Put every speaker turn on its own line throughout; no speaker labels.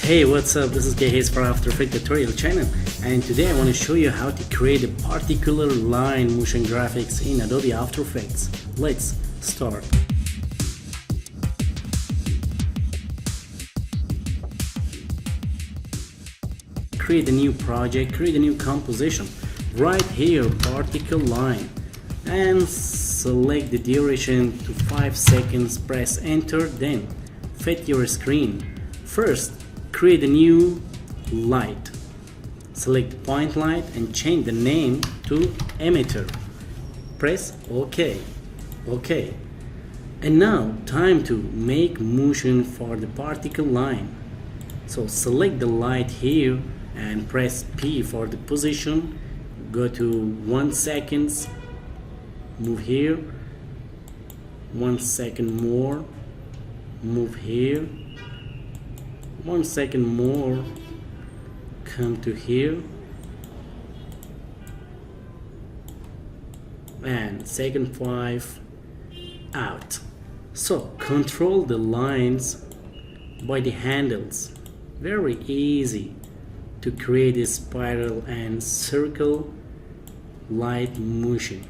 Hey, what's up? This is Hayes for After Effects tutorial channel, and today I want to show you how to create a particular line motion graphics in Adobe After Effects. Let's start. Create a new project, create a new composition. Right here, particle line, and select the duration to 5 seconds, press enter, then fit your screen. First, create a new light. Select point light and change the name to emitter. Press OK. OK. And now time to make motion for the particle line. So select the light here and press P for the position. Go to 1 second. Move here. 1 second more. Move here. 1 second more, come to here, and second 5 out. So control the lines by the handles. Very easy to create a spiral and circle light motion.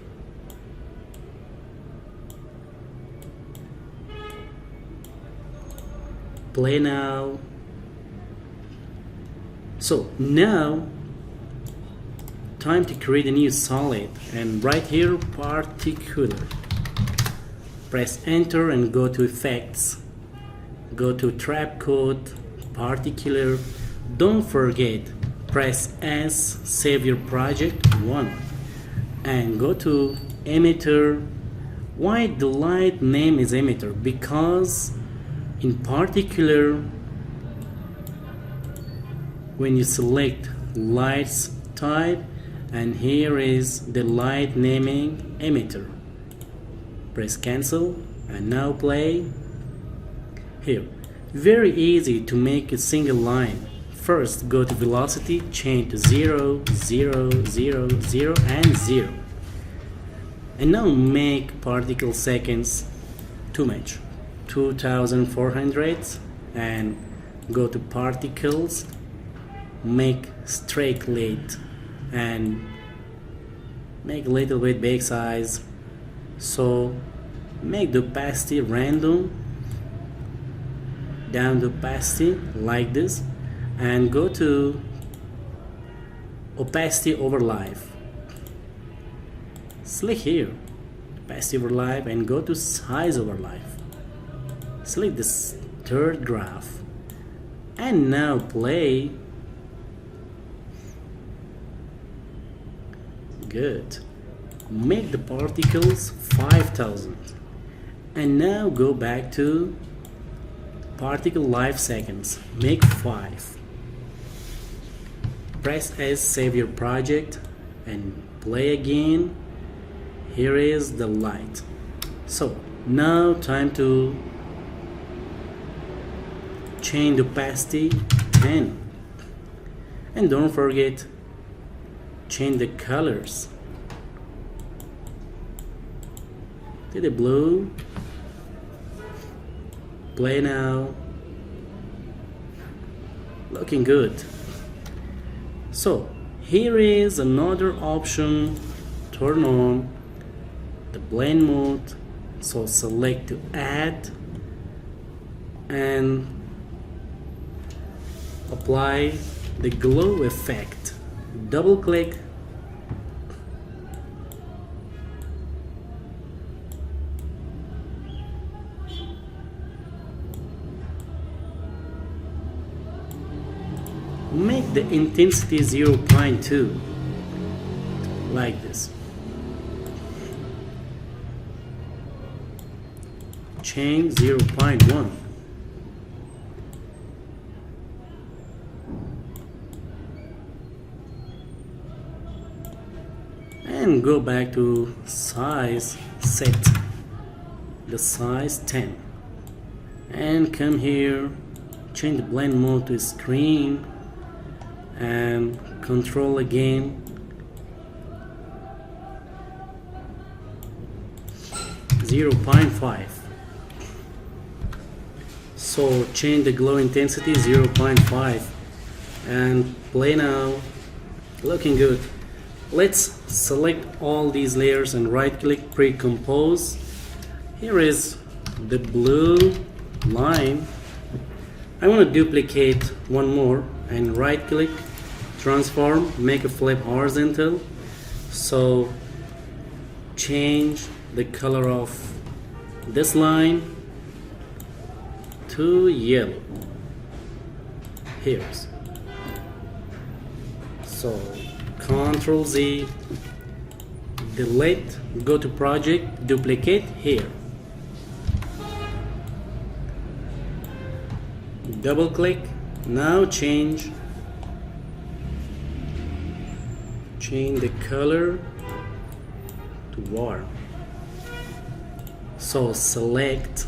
Play now. So now time to create a new solid, and right here particular. Press enter and go to effects, go to trap code, particular. Don't forget, press S, save your project 1, and go to emitter. Why the light name is emitter? Because in particular, when you select lights type, and here is the light naming emitter, press cancel and now play. Here, very easy to make a single line. First go to velocity, change to 0, 0, 0, 0 and 0, and now make particle seconds too much, 2400, and go to particles, make straight lit and make a little bit big size. So make the opacity random, down the opacity like this, and go to opacity over live. Select here opacity over live and go to size over live. Select this third graph and now play. Good. Make the particles 5000, and now go back to particle life seconds. Make 5. Press S, save your project and play again. Here is the light. So now time to change the opacity 10, and don't forget, change the colors to the blue. Play now. Looking good. So here is another option. Turn on the blend mode. So select to add and apply the glow effect. Double click. Make the intensity 0.2 like this. Change 0.1. And go back to size, set the size 10, and come here, change the blend mode to screen and control again, 0.5. So change the glow intensity 0.5 and play now. Looking good. Let's select all these layers and right click pre-compose. Here is the blue line. I want to duplicate one more and right click, transform, make a flip horizontal. So change the color of this line to yellow. Here's. So Ctrl Z, delete, go to project, duplicate here. Double click, now change the color to warm. So select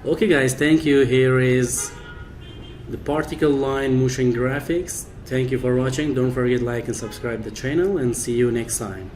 Okay guys, thank you. Here is the particle line motion graphics. Thank you for watching. Don't forget like and subscribe the channel and see you next time.